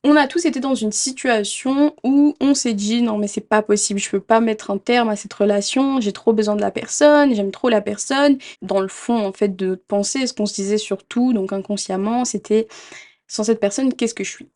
On a tous été dans une situation où on s'est dit: «Non mais c'est pas possible, je peux pas mettre un terme à cette relation, j'ai trop besoin de la personne, j'aime trop la personne». Dans le fond, en fait, de notre pensée, ce qu'on se disait surtout, donc inconsciemment, c'était: «Sans cette personne, qu'est-ce que je suis?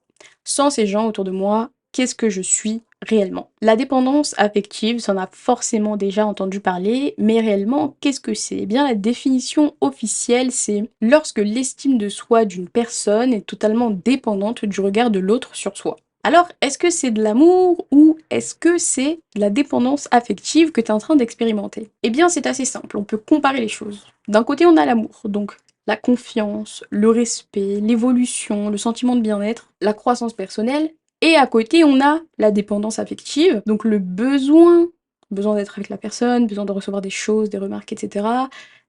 Sans ces gens autour de moi, qu'est-ce que je suis réellement?» La dépendance affective, ça en a forcément déjà entendu parler, mais réellement, qu'est-ce que c'est? Eh bien, la définition officielle, c'est lorsque l'estime de soi d'une personne est totalement dépendante du regard de l'autre sur soi. Alors, est-ce que c'est de l'amour ou est-ce que c'est de la dépendance affective que tu es en train d'expérimenter? Eh bien, c'est assez simple, on peut comparer les choses. D'un côté, on a l'amour, donc la confiance, le respect, l'évolution, le sentiment de bien-être, la croissance personnelle. Et à côté, on a la dépendance affective, donc le besoin d'être avec la personne, besoin de recevoir des choses, des remarques, etc.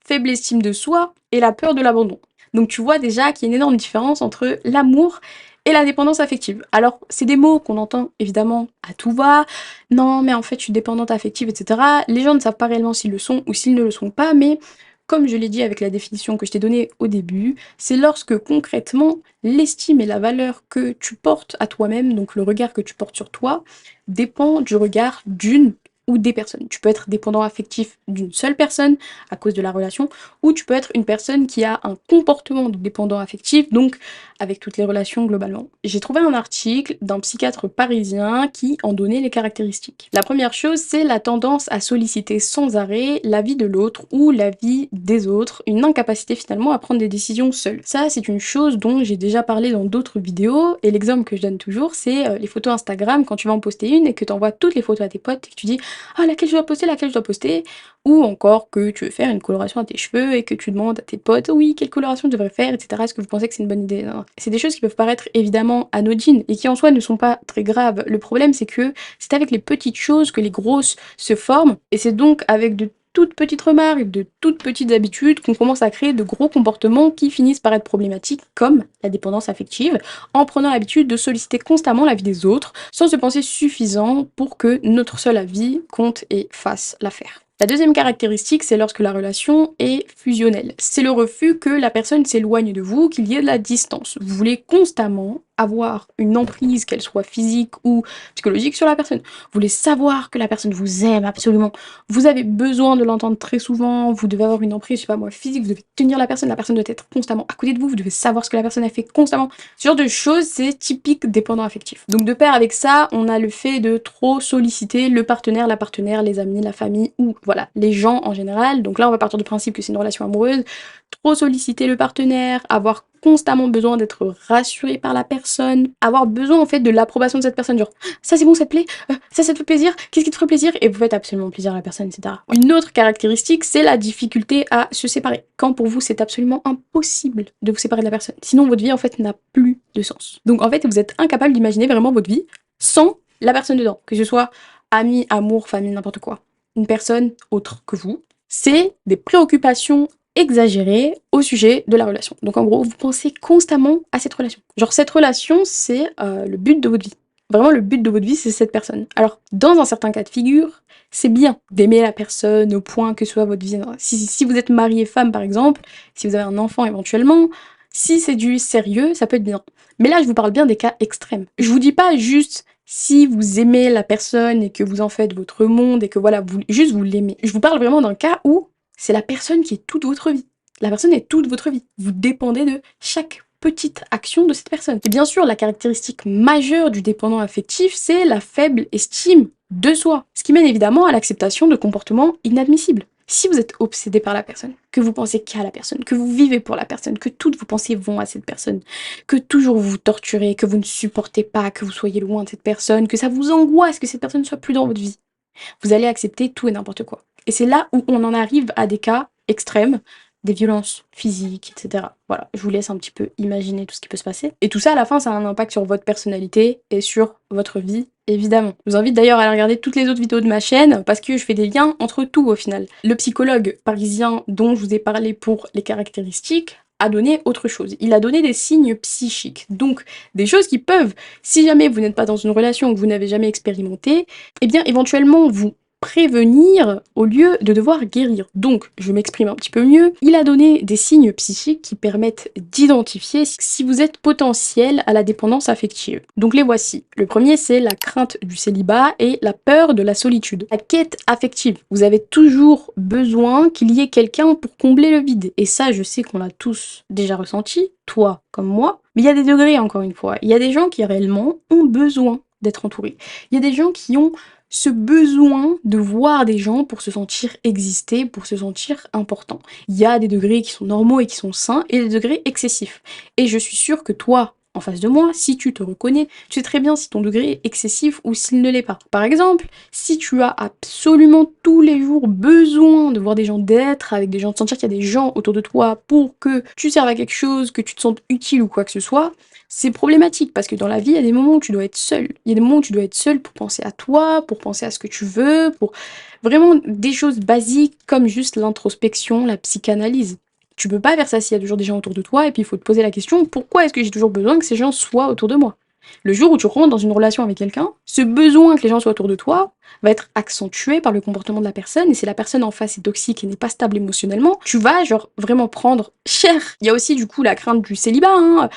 Faible estime de soi et la peur de l'abandon. Donc tu vois déjà qu'il y a une énorme différence entre l'amour et la dépendance affective. Alors, c'est des mots qu'on entend évidemment à tout va. Non, mais en fait, je suis dépendante affective, etc. Les gens ne savent pas réellement s'ils le sont ou s'ils ne le sont pas, mais comme je l'ai dit avec la définition que je t'ai donnée au début, c'est lorsque concrètement l'estime et la valeur que tu portes à toi-même, donc le regard que tu portes sur toi, dépend du regard d'une ou des personnes. Tu peux être dépendant affectif d'une seule personne à cause de la relation, ou tu peux être une personne qui a un comportement de dépendant affectif, donc avec toutes les relations globalement. J'ai trouvé un article d'un psychiatre parisien qui en donnait les caractéristiques. La première chose, c'est la tendance à solliciter sans arrêt la vie de l'autre ou la vie des autres, une incapacité finalement à prendre des décisions seule. Ça, c'est une chose dont j'ai déjà parlé dans d'autres vidéos, et l'exemple que je donne toujours, c'est les photos Instagram, quand tu vas en poster une et que tu envoies toutes les photos à tes potes et que tu dis «Ah, laquelle je dois poster, laquelle je dois poster», ou encore que tu veux faire une coloration à tes cheveux et que tu demandes à tes potes «Oui, quelle coloration je devrais faire, etc. Est-ce que vous pensez que c'est une bonne idée?» C'est des choses qui peuvent paraître évidemment anodines et qui en soi ne sont pas très graves. Le problème, c'est que c'est avec les petites choses que les grosses se forment, et c'est donc avec de toutes petites remarques, de toutes petites habitudes qu'on commence à créer de gros comportements qui finissent par être problématiques, comme la dépendance affective, en prenant l'habitude de solliciter constamment l'avis des autres, sans se penser suffisant pour que notre seul avis compte et fasse l'affaire. La deuxième caractéristique, c'est lorsque la relation est fusionnelle. C'est le refus que la personne s'éloigne de vous, qu'il y ait de la distance. Vous voulez constamment avoir une emprise, qu'elle soit physique ou psychologique, sur la personne. Vous voulez savoir que la personne vous aime absolument. Vous avez besoin de l'entendre très souvent, vous devez avoir une emprise, je sais pas moi, physique, vous devez tenir la personne doit être constamment à côté de vous, vous devez savoir ce que la personne a fait constamment. Ce genre de choses, c'est typique dépendant affectif. Donc de pair avec ça, on a le fait de trop solliciter le partenaire, la partenaire, les amis, la famille, ou voilà, les gens en général. Donc là, on va partir du principe que c'est une relation amoureuse. Trop solliciter le partenaire, avoir constamment besoin d'être rassuré par la personne, avoir besoin en fait de l'approbation de cette personne, genre ça c'est bon, ça te plaît, ça te fait plaisir, qu'est-ce qui te ferait plaisir, et vous faites absolument plaisir à la personne, etc. Une autre caractéristique, c'est la difficulté à se séparer, quand pour vous c'est absolument impossible de vous séparer de la personne, sinon votre vie en fait n'a plus de sens. Donc en fait vous êtes incapable d'imaginer vraiment votre vie sans la personne dedans, que ce soit amis, amour, famille, n'importe quoi. Une personne autre que vous, c'est des préoccupations exagéré au sujet de la relation. Donc en gros, vous pensez constamment à cette relation. Genre cette relation, c'est le but de votre vie. Vraiment, le but de votre vie, c'est cette personne. Alors, dans un certain cas de figure, c'est bien d'aimer la personne au point que ce soit votre vie. Si vous êtes marié femme, par exemple, si vous avez un enfant éventuellement, si c'est du sérieux, ça peut être bien. Mais là, je vous parle bien des cas extrêmes. Je vous dis pas juste si vous aimez la personne et que vous en faites votre monde et que voilà, juste vous l'aimez. Je vous parle vraiment d'un cas où c'est la personne qui est toute votre vie. La personne est toute votre vie. Vous dépendez de chaque petite action de cette personne. Et bien sûr, la caractéristique majeure du dépendant affectif, c'est la faible estime de soi. Ce qui mène évidemment à l'acceptation de comportements inadmissibles. Si vous êtes obsédé par la personne, que vous pensez qu'à la personne, que vous vivez pour la personne, que toutes vos pensées vont à cette personne, que toujours vous vous torturez, que vous ne supportez pas que vous soyez loin de cette personne, que ça vous angoisse que cette personne ne soit plus dans votre vie, vous allez accepter tout et n'importe quoi. Et c'est là où on en arrive à des cas extrêmes, des violences physiques, etc. Voilà, je vous laisse un petit peu imaginer tout ce qui peut se passer. Et tout ça, à la fin, ça a un impact sur votre personnalité et sur votre vie, évidemment. Je vous invite d'ailleurs à aller regarder toutes les autres vidéos de ma chaîne, parce que je fais des liens entre tout au final. Le psychologue parisien dont je vous ai parlé pour les caractéristiques a donné autre chose. Il a donné des signes psychiques, donc des choses qui peuvent, si jamais vous n'êtes pas dans une relation que vous n'avez jamais expérimenté, eh bien éventuellement vous prévenir au lieu de devoir guérir. Donc, je m'exprime un petit peu mieux. Il a donné des signes psychiques qui permettent d'identifier si vous êtes potentiel à la dépendance affective. Donc les voici. Le premier, c'est la crainte du célibat et la peur de la solitude. La quête affective. Vous avez toujours besoin qu'il y ait quelqu'un pour combler le vide. Et ça, je sais qu'on l'a tous déjà ressenti, toi comme moi. Mais il y a des degrés, encore une fois. Il y a des gens qui réellement ont besoin d'être entourés. Il y a des gens qui ont ce besoin de voir des gens pour se sentir exister, pour se sentir important. Il y a des degrés qui sont normaux et qui sont sains, et des degrés excessifs. Et je suis sûre que toi, en face de moi, si tu te reconnais, tu sais très bien si ton degré est excessif ou s'il ne l'est pas. Par exemple, si tu as absolument tous les jours besoin de voir des gens, d'être avec des gens, de sentir qu'il y a des gens autour de toi pour que tu serves à quelque chose, que tu te sentes utile ou quoi que ce soit, c'est problématique parce que dans la vie, il y a des moments où tu dois être seul. Il y a des moments où tu dois être seul pour penser à toi, pour penser à ce que tu veux, pour vraiment des choses basiques comme juste l'introspection, la psychanalyse. Tu peux pas faire ça s'il y a toujours des gens autour de toi et puis il faut te poser la question, pourquoi est-ce que j'ai toujours besoin que ces gens soient autour de moi? Le jour où tu rentres dans une relation avec quelqu'un, ce besoin que les gens soient autour de toi va être accentué par le comportement de la personne, et si la personne en face est toxique et n'est pas stable émotionnellement, tu vas genre vraiment prendre cher. Il y a aussi du coup la crainte du célibat, hein.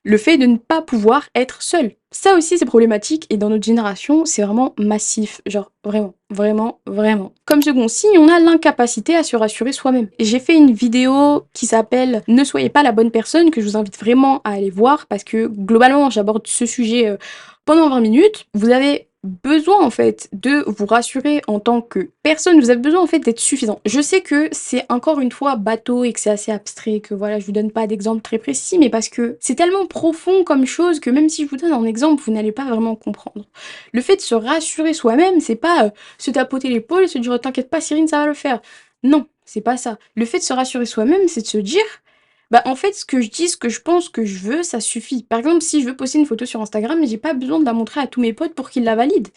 Le fait de ne pas pouvoir être seul. Ça aussi, c'est problématique, et dans notre génération, c'est vraiment massif. Genre, vraiment, vraiment, vraiment. Comme second signe, on a l'incapacité à se rassurer soi-même. J'ai fait une vidéo qui s'appelle « Ne soyez pas la bonne personne », que je vous invite vraiment à aller voir, parce que globalement, j'aborde ce sujet pendant 20 minutes. Vous avez besoin en fait de vous rassurer en tant que personne, vous avez besoin en fait d'être suffisant. Je sais que c'est encore une fois bateau et que c'est assez abstrait, que voilà, je vous donne pas d'exemple très précis, mais parce que c'est tellement profond comme chose que même si je vous donne un exemple, vous n'allez pas vraiment comprendre. Le fait de se rassurer soi-même, c'est pas se tapoter l'épaule et se dire t'inquiète pas Cyrine, ça va le faire. Non, c'est pas ça. Le fait de se rassurer soi-même, c'est de se dire bah en fait, ce que je dis, ce que je pense, ce que je veux, ça suffit. Par exemple, si je veux poster une photo sur Instagram, j'ai pas besoin de la montrer à tous mes potes pour qu'ils la valident.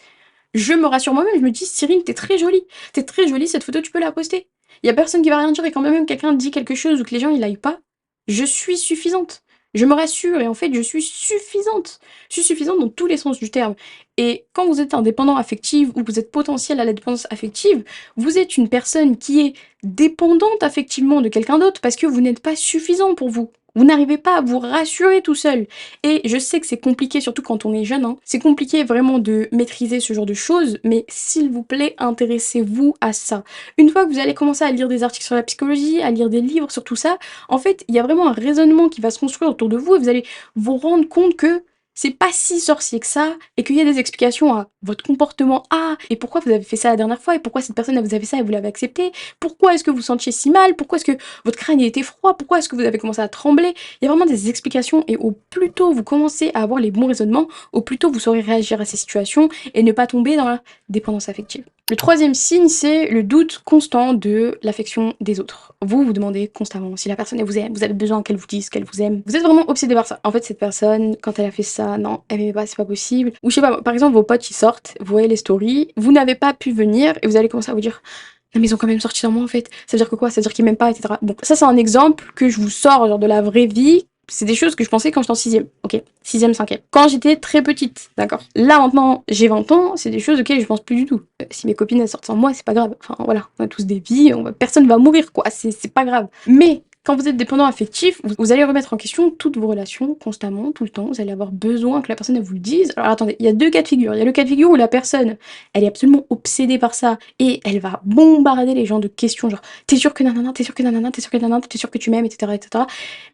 Je me rassure moi-même, je me dis Cyrine, t'es très jolie. T'es très jolie, cette photo, tu peux la poster. Y a personne qui va rien dire, et quand même quelqu'un dit quelque chose ou que les gens ils l'aillent pas, je suis suffisante. Je me rassure et en fait je suis suffisante. Je suis suffisante dans tous les sens du terme. Et quand vous êtes indépendant affectif ou vous êtes potentiel à la dépendance affective, vous êtes une personne qui est dépendante affectivement de quelqu'un d'autre parce que vous n'êtes pas suffisant pour vous. Vous n'arrivez pas à vous rassurer tout seul. Et je sais que c'est compliqué, surtout quand on est jeune, hein. C'est compliqué vraiment de maîtriser ce genre de choses, mais s'il vous plaît, intéressez-vous à ça. Une fois que vous allez commencer à lire des articles sur la psychologie, à lire des livres sur tout ça, en fait, il y a vraiment un raisonnement qui va se construire autour de vous et vous allez vous rendre compte que c'est pas si sorcier que ça, et qu'il y a des explications à votre comportement, et pourquoi vous avez fait ça la dernière fois, et pourquoi cette personne vous a fait ça et vous l'avez accepté, pourquoi est-ce que vous sentiez si mal, pourquoi est-ce que votre crâne était froid, pourquoi est-ce que vous avez commencé à trembler. Il y a vraiment des explications, et au plus tôt vous commencez à avoir les bons raisonnements, au plus tôt vous saurez réagir à ces situations, et ne pas tomber dans la dépendance affective. Le troisième signe, c'est le doute constant de l'affection des autres. Vous vous demandez constamment si la personne elle vous aime, vous avez besoin qu'elle vous dise qu'elle vous aime. Vous êtes vraiment obsédé par ça. En fait, cette personne, quand elle a fait ça, non, elle m'aimait pas, c'est pas possible. Ou je sais pas, par exemple, vos potes ils sortent, vous voyez les stories, vous n'avez pas pu venir et vous allez commencer à vous dire non mais ils ont quand même sorti dans moi en fait. Ça veut dire que quoi? Ça veut dire qu'ils m'aiment pas, etc. Bon, ça c'est un exemple que je vous sors genre de la vraie vie. C'est des choses que je pensais quand j'étais en 6ème, ok? 6ème, 5ème. Quand j'étais très petite, d'accord? Là, maintenant, j'ai 20 ans, c'est des choses auxquelles je pense plus du tout. Si mes copines, elles sortent sans moi, c'est pas grave. Enfin, voilà, on a tous des vies, personne va mourir, quoi. C'est pas grave. Mais quand vous êtes dépendant affectif, vous allez remettre en question toutes vos relations constamment, tout le temps. Vous allez avoir besoin que la personne elle vous le dise. Alors attendez, il y a deux cas de figure. Il y a le cas de figure où la personne, elle est absolument obsédée par ça et elle va bombarder les gens de questions genre t'es sûr que nanana, t'es sûr que nanana, t'es sûr que nanana, t'es sûr que tu m'aimes, etc., etc.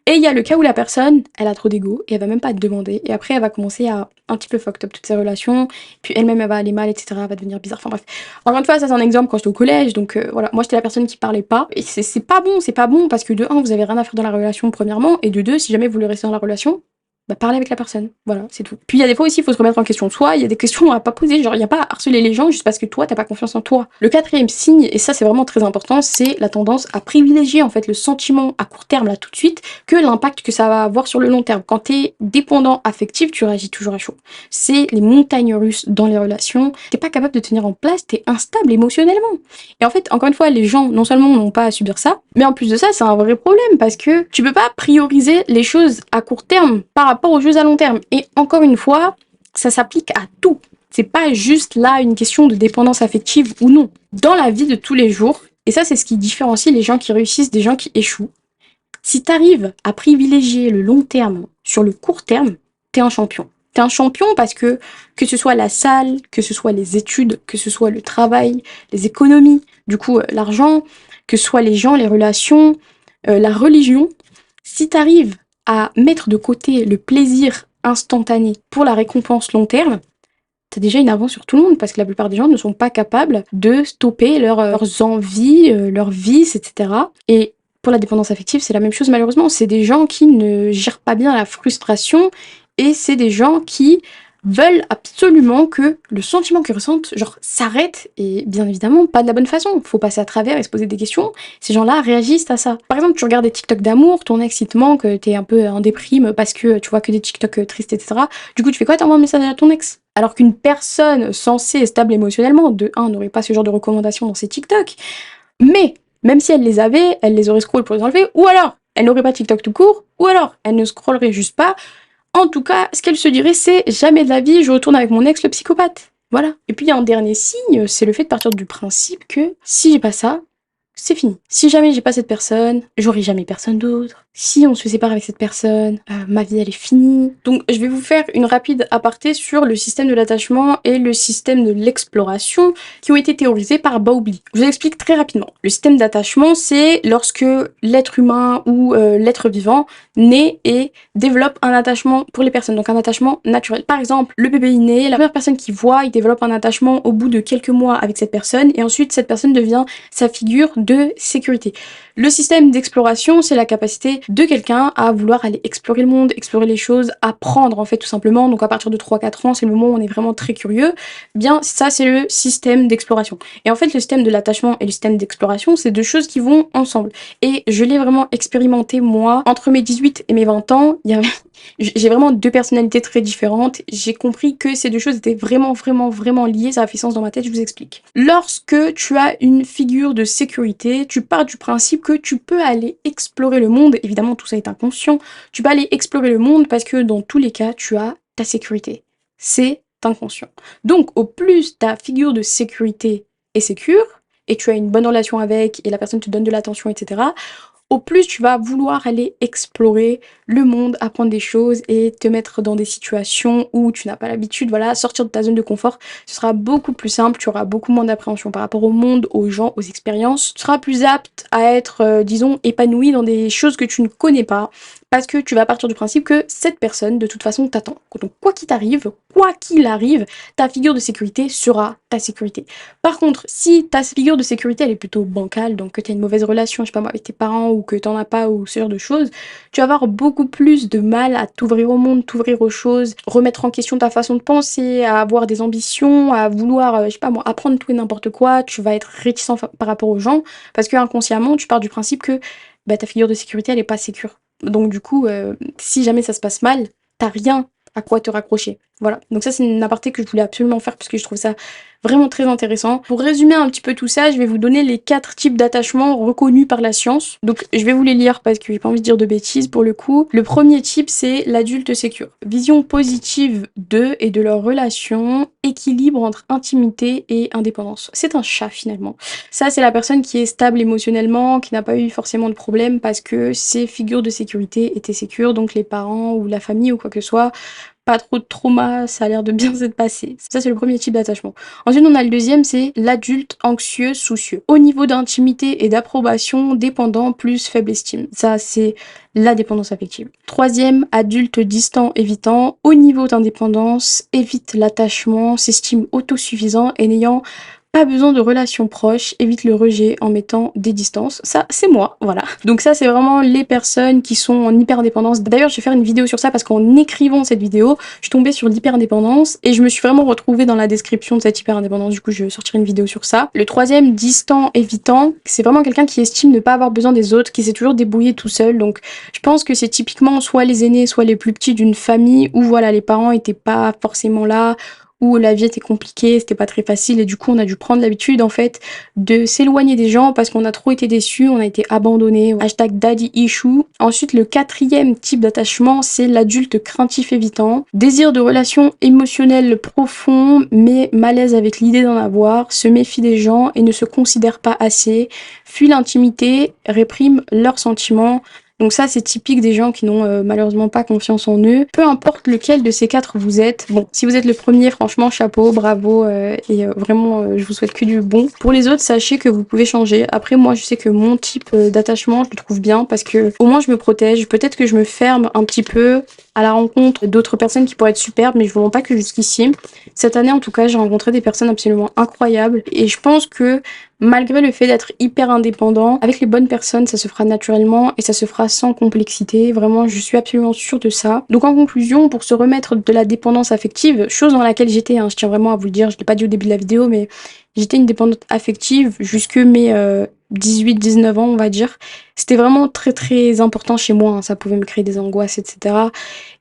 Et il y a le cas où la personne, elle a trop d'ego et elle va même pas te demander. Et après, elle va commencer à un petit peu fucked up toutes ses relations. Puis elle-même, elle va aller mal, etc. Elle va devenir bizarre. Enfin bref. Encore une fois, ça c'est un exemple quand j'étais au collège. Donc voilà, moi j'étais la personne qui parlait pas. Et c'est pas bon, c'est pas bon parce que de un, vous avez rien à faire dans la relation premièrement. Et de deux, si jamais vous voulez rester dans la relation, bah parlez avec la personne. Voilà, c'est tout. Puis il y a des fois aussi, il faut se remettre en question de soi. Il y a des questions à pas poser. Genre, il y a pas à harceler les gens juste parce que toi, t'as pas confiance en toi. Le quatrième signe, et ça c'est vraiment très important, c'est la tendance à privilégier en fait le sentiment à court terme là tout de suite que l'impact que ça va avoir sur le long terme. Quand t'es dépendant affectif, tu réagis toujours à chaud. C'est les montagnes russes dans les relations. T'es pas capable de tenir en place, t'es instable émotionnellement. Et en fait, encore une fois, les gens non seulement n'ont pas à subir ça, mais en plus de ça, c'est un vrai problème parce que tu peux pas prioriser les choses à court terme par rapport aux choses à long terme. Et encore une fois, ça s'applique à tout. C'est pas juste là une question de dépendance affective ou non. Dans la vie de tous les jours, et ça c'est ce qui différencie les gens qui réussissent des gens qui échouent, si t'arrives à privilégier le long terme sur le court terme, t'es un champion. T'es un champion parce que ce soit la salle, que ce soit les études, que ce soit le travail, les économies, du coup l'argent, que ce soit les gens, les relations, la religion, si t'arrives à mettre de côté le plaisir instantané pour la récompense long terme, t'as déjà une avance sur tout le monde parce que la plupart des gens ne sont pas capables de stopper leurs envies, leurs vices, etc. Et pour la dépendance affective, c'est la même chose malheureusement. C'est des gens qui ne gèrent pas bien la frustration et c'est des gens qui veulent absolument que le sentiment qu'ils ressentent, genre, s'arrête et bien évidemment pas de la bonne façon. Faut passer à travers et se poser des questions. Ces gens-là réagissent à ça. Par exemple, tu regardes des TikTok d'amour, ton ex il te manque, t'es un peu en déprime parce que tu vois que des TikTok tristes, etc. Du coup, tu fais quoi? T'envoies un message à ton ex. Alors qu'une personne censée et stable émotionnellement, de un, n'aurait pas ce genre de recommandations dans ses TikTok. Mais, même si elle les avait, elle les aurait scroll pour les enlever, ou alors, elle n'aurait pas TikTok tout court, ou alors, elle ne scrollerait juste pas. En tout cas, ce qu'elle se dirait, c'est jamais de la vie, je retourne avec mon ex le psychopathe. Voilà. Et puis il y a un dernier signe, c'est le fait de partir du principe que si j'ai pas ça, c'est fini. Si jamais j'ai pas cette personne, j'aurai jamais personne d'autre. Si on se sépare avec cette personne, ma vie elle est finie. Donc je vais vous faire une rapide aparté sur le système de l'attachement et le système de l'exploration qui ont été théorisés par Bowlby. Je vous explique très rapidement. Le système d'attachement, c'est lorsque l'être humain ou l'être vivant naît et développe un attachement pour les personnes, donc un attachement naturel. Par exemple, le bébé est né, la première personne qu'il voit, il développe un attachement au bout de quelques mois avec cette personne et ensuite cette personne devient sa figure de sécurité. Le système d'exploration, c'est la capacité de quelqu'un à vouloir aller explorer le monde, explorer les choses, apprendre en fait tout simplement. Donc à partir de 3-4 ans, c'est le moment où on est vraiment très curieux. Bien, ça c'est le système d'exploration. Et en fait, le système de l'attachement et le système d'exploration, c'est deux choses qui vont ensemble. Et je l'ai vraiment expérimenté moi, entre mes 18 et mes 20 ans, j'ai vraiment deux personnalités très différentes. J'ai compris que ces deux choses étaient vraiment liées. Ça a fait sens dans ma tête, je vous explique. Lorsque tu as une figure de sécurité, tu pars du principe que tu peux aller explorer le monde. Évidemment, tout ça est inconscient. Tu peux aller explorer le monde parce que dans tous les cas, tu as ta sécurité. C'est inconscient. Donc, au plus ta figure de sécurité est sécure, et tu as une bonne relation avec, et la personne te donne de l'attention, etc., au plus tu vas vouloir aller explorer le monde, apprendre des choses et te mettre dans des situations où tu n'as pas l'habitude, voilà, sortir de ta zone de confort. Ce sera beaucoup plus simple, tu auras beaucoup moins d'appréhension par rapport au monde, aux gens, aux expériences. Tu seras plus apte à être, disons, épanoui dans des choses que tu ne connais pas parce que tu vas partir du principe que cette personne, de toute façon, t'attend. Donc, quoi qu'il arrive, ta figure de sécurité sera ta sécurité. Par contre, si ta figure de sécurité, elle est plutôt bancale, donc que tu as une mauvaise relation, je sais pas moi, avec tes parents ou que t'en as pas ou ce genre de choses, tu vas avoir beaucoup plus de mal à t'ouvrir au monde, t'ouvrir aux choses, remettre en question ta façon de penser, à avoir des ambitions, à vouloir, je sais pas moi, apprendre tout et n'importe quoi, tu vas être réticent par rapport aux gens, parce que inconsciemment, tu pars du principe que bah, ta figure de sécurité, elle est pas sécure. Donc du coup, si jamais ça se passe mal, t'as rien à quoi te raccrocher. Voilà, donc ça c'est une aparté que je voulais absolument faire parce que je trouve ça vraiment très intéressant. Pour résumer un petit peu tout ça, je vais vous donner les 4 types d'attachements reconnus par la science. Donc je vais vous les lire parce que j'ai pas envie de dire de bêtises pour le coup. Le premier type, c'est l'adulte sécure. Vision positive d'eux et de leurs relations, équilibre entre intimité et indépendance. C'est un chat finalement. Ça c'est la personne qui est stable émotionnellement, qui n'a pas eu forcément de problème parce que ses figures de sécurité étaient sécures, donc les parents ou la famille ou quoi que ce soit. Pas trop de trauma, ça a l'air de bien s'être passé. Ça, c'est le premier type d'attachement. Ensuite, on a le deuxième, c'est l'adulte anxieux, soucieux. Au niveau d'intimité et d'approbation, dépendant plus faible estime. Ça, c'est la dépendance affective. Troisième, adulte distant, évitant. Au niveau d'indépendance, évite l'attachement, s'estime autosuffisant et n'ayant pas besoin de relations proches, évite le rejet en mettant des distances. Ça, c'est moi, voilà. Donc ça, c'est vraiment les personnes qui sont en hyper-indépendance. D'ailleurs, je vais faire une vidéo sur ça parce qu'en écrivant cette vidéo, je suis tombée sur l'hyper-indépendance et je me suis vraiment retrouvée dans la description de cette hyper-indépendance. Du coup, je sortirai une vidéo sur ça. Le troisième, distant, évitant, c'est vraiment quelqu'un qui estime ne pas avoir besoin des autres, qui s'est toujours débrouillé tout seul. Donc, je pense que c'est typiquement soit les aînés, soit les plus petits d'une famille où, voilà, les parents étaient pas forcément là, où la vie était compliquée, c'était pas très facile et du coup on a dû prendre l'habitude en fait de s'éloigner des gens parce qu'on a trop été déçus, on a été abandonnés. Hashtag daddy issue. Ensuite, le quatrième type d'attachement, c'est l'adulte craintif évitant. Désir de relations émotionnelles profondes, mais malaise avec l'idée d'en avoir, se méfie des gens et ne se considère pas assez, fuit l'intimité, réprime leurs sentiments. Donc ça, c'est typique des gens qui n'ont malheureusement pas confiance en eux. Peu importe lequel de ces quatre vous êtes. Bon, si vous êtes le premier, franchement, chapeau, bravo, vraiment, je vous souhaite que du bon. Pour les autres, sachez que vous pouvez changer. Après, moi, je sais que mon type d'attachement, je le trouve bien parce que au moins, je me protège. Peut-être que je me ferme un petit peu à la rencontre d'autres personnes qui pourraient être superbes, mais je ne vois pas que jusqu'ici. Cette année, en tout cas, j'ai rencontré des personnes absolument incroyables et je pense que malgré le fait d'être hyper indépendant, avec les bonnes personnes, ça se fera naturellement et ça se fera sans complexité. Vraiment, je suis absolument sûre de ça. Donc en conclusion, pour se remettre de la dépendance affective, chose dans laquelle j'étais, je tiens vraiment à vous le dire, je l'ai pas dit au début de la vidéo, mais j'étais une dépendante affective jusque mes 18-19 ans, on va dire. C'était vraiment très très important chez moi, ça pouvait me créer des angoisses, etc.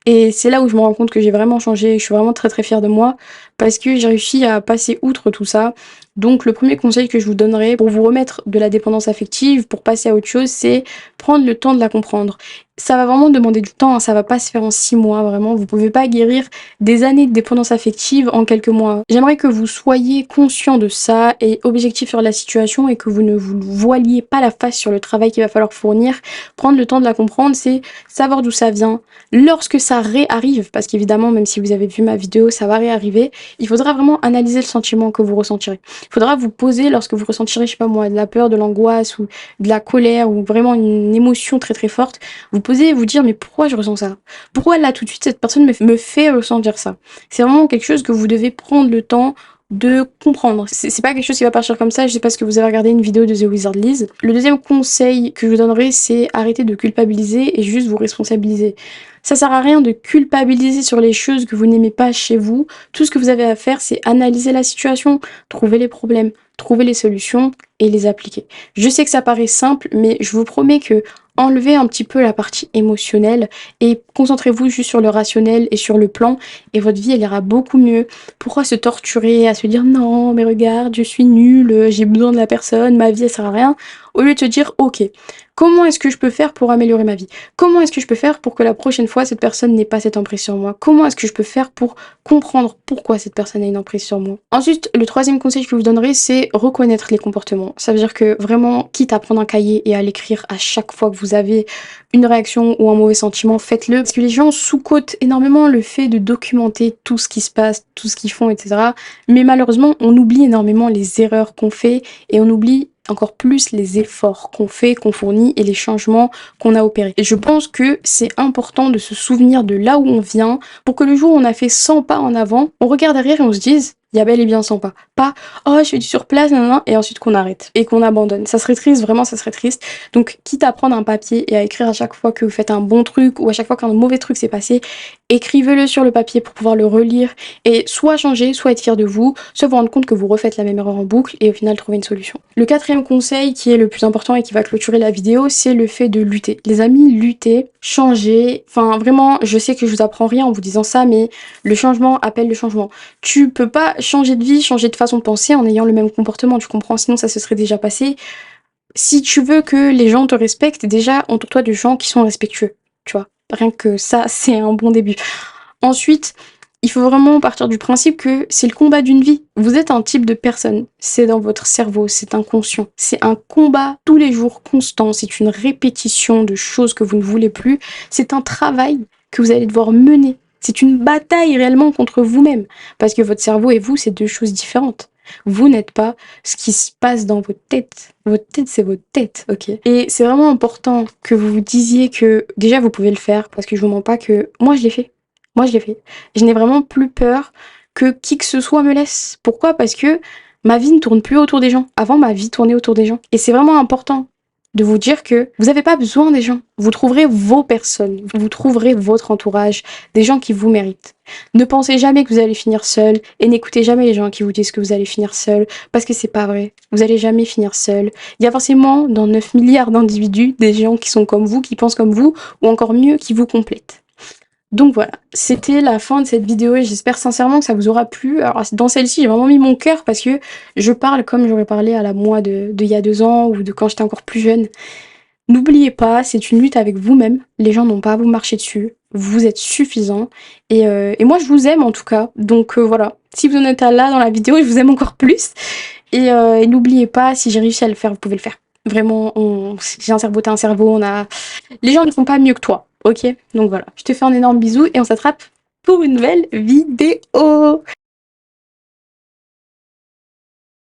Et c'est là où je me rends compte que j'ai vraiment changé, je suis vraiment très très fière de moi, parce que j'ai réussi à passer outre tout ça. Donc le premier conseil que je vous donnerai pour vous remettre de la dépendance affective, pour passer à autre chose, c'est prendre le temps de la comprendre. Ça va vraiment demander du temps, ça va pas se faire en 6 mois, vraiment. Vous pouvez pas guérir des années de dépendance affective en quelques mois. J'aimerais que vous soyez conscient de ça et objectif sur la situation et que vous ne vous voiliez pas la face sur le travail qu'il va falloir fournir. Prendre le temps de la comprendre, c'est savoir d'où ça vient. Lorsque ça réarrive, parce qu'évidemment, même si vous avez vu ma vidéo, ça va réarriver, il faudra vraiment analyser le sentiment que vous ressentirez. Il faudra vous poser lorsque vous ressentirez, je sais pas moi, de la peur, de l'angoisse ou de la colère ou vraiment une émotion très très forte. Vous posez et vous dire mais pourquoi je ressens ça? Pourquoi là tout de suite cette personne me fait ressentir ça? C'est vraiment quelque chose que vous devez prendre le temps de comprendre. C'est pas quelque chose qui va partir comme ça, je sais pas ce que vous avez regardé une vidéo de The Wizard Liz. Le deuxième conseil que je vous donnerai, c'est arrêter de culpabiliser et juste vous responsabiliser. Ça sert à rien de culpabiliser sur les choses que vous n'aimez pas chez vous. Tout ce que vous avez à faire, c'est analyser la situation, trouver les problèmes, trouver les solutions et les appliquer. Je sais que ça paraît simple, mais je vous promets que enlevez un petit peu la partie émotionnelle et concentrez-vous juste sur le rationnel et sur le plan et votre vie elle ira beaucoup mieux. Pourquoi se torturer à se dire non mais regarde je suis nulle, j'ai besoin de la personne, ma vie elle sert à rien, au lieu de se dire ok, comment est-ce que je peux faire pour améliorer ma vie? Comment est-ce que je peux faire pour que la prochaine fois cette personne n'ait pas cette emprise sur moi? Comment est-ce que je peux faire pour comprendre pourquoi cette personne a une emprise sur moi? Ensuite, le troisième conseil que je vous donnerai, c'est reconnaître les comportements. Ça veut dire que vraiment, quitte à prendre un cahier et à l'écrire à chaque fois que vous avez une réaction ou un mauvais sentiment, faites-le. Parce que les gens sous-cotent énormément le fait de documenter tout ce qui se passe, tout ce qu'ils font, etc. Mais malheureusement, on oublie énormément les erreurs qu'on fait et on oublie encore plus les efforts qu'on fait, qu'on fournit et les changements qu'on a opérés. Et je pense que c'est important de se souvenir de là où on vient pour que le jour où on a fait 100 pas en avant, on regarde derrière et on se dise il y a bel et bien 100 pas. Pas oh je fais du surplace, nanana, et ensuite qu'on arrête et qu'on abandonne. Ça serait triste, vraiment ça serait triste. Donc quitte à prendre un papier et à écrire à chaque fois que vous faites un bon truc ou à chaque fois qu'un mauvais truc s'est passé, écrivez-le sur le papier pour pouvoir le relire et soit changer, soit être fier de vous, soit vous rendre compte que vous refaites la même erreur en boucle et au final trouver une solution. Le quatrième conseil qui est le plus important et qui va clôturer la vidéo, c'est le fait de lutter. Les amis, lutter, changer, enfin vraiment, je sais que je vous apprends rien en vous disant ça, mais le changement appelle le changement. Tu peux pas changer de vie, changer de façon de penser en ayant le même comportement, tu comprends? Sinon ça se serait déjà passé. Si tu veux que les gens te respectent, déjà entoure-toi de gens qui sont respectueux, tu vois. Rien que ça, c'est un bon début. Ensuite, il faut vraiment partir du principe que c'est le combat d'une vie. Vous êtes un type de personne, c'est dans votre cerveau, c'est inconscient. C'est un combat tous les jours constant, c'est une répétition de choses que vous ne voulez plus. C'est un travail que vous allez devoir mener. C'est une bataille réellement contre vous-même. Parce que votre cerveau et vous, c'est deux choses différentes. Vous n'êtes pas ce qui se passe dans votre tête. Votre tête, c'est votre tête, ok? Et c'est vraiment important que vous vous disiez que déjà vous pouvez le faire, parce que je vous mens pas que moi je l'ai fait. Moi je l'ai fait. Je n'ai vraiment plus peur que qui que ce soit me laisse. Pourquoi? Parce que ma vie ne tourne plus autour des gens. Avant, ma vie tournait autour des gens. Et c'est vraiment important de vous dire que vous n'avez pas besoin des gens. Vous trouverez vos personnes, vous trouverez votre entourage, des gens qui vous méritent. Ne pensez jamais que vous allez finir seul et n'écoutez jamais les gens qui vous disent que vous allez finir seul parce que c'est pas vrai. Vous allez jamais finir seul. Il y a forcément dans 9 milliards d'individus des gens qui sont comme vous, qui pensent comme vous ou encore mieux qui vous complètent. Donc voilà, c'était la fin de cette vidéo et j'espère sincèrement que ça vous aura plu. Alors dans celle-ci, j'ai vraiment mis mon cœur parce que je parle comme j'aurais parlé à la moi de il y a 2 ans ou de quand j'étais encore plus jeune. N'oubliez pas, c'est une lutte avec vous-même. Les gens n'ont pas à vous marcher dessus. Vous êtes suffisant. Et moi, je vous aime en tout cas. Donc voilà, si vous en êtes à là dans la vidéo, je vous aime encore plus. Et n'oubliez pas, si j'ai réussi à le faire, vous pouvez le faire. Vraiment, j'ai un cerveau, t'as un cerveau, les gens ne font pas mieux que toi, ok? Donc voilà, je te fais un énorme bisou et on s'attrape pour une nouvelle vidéo.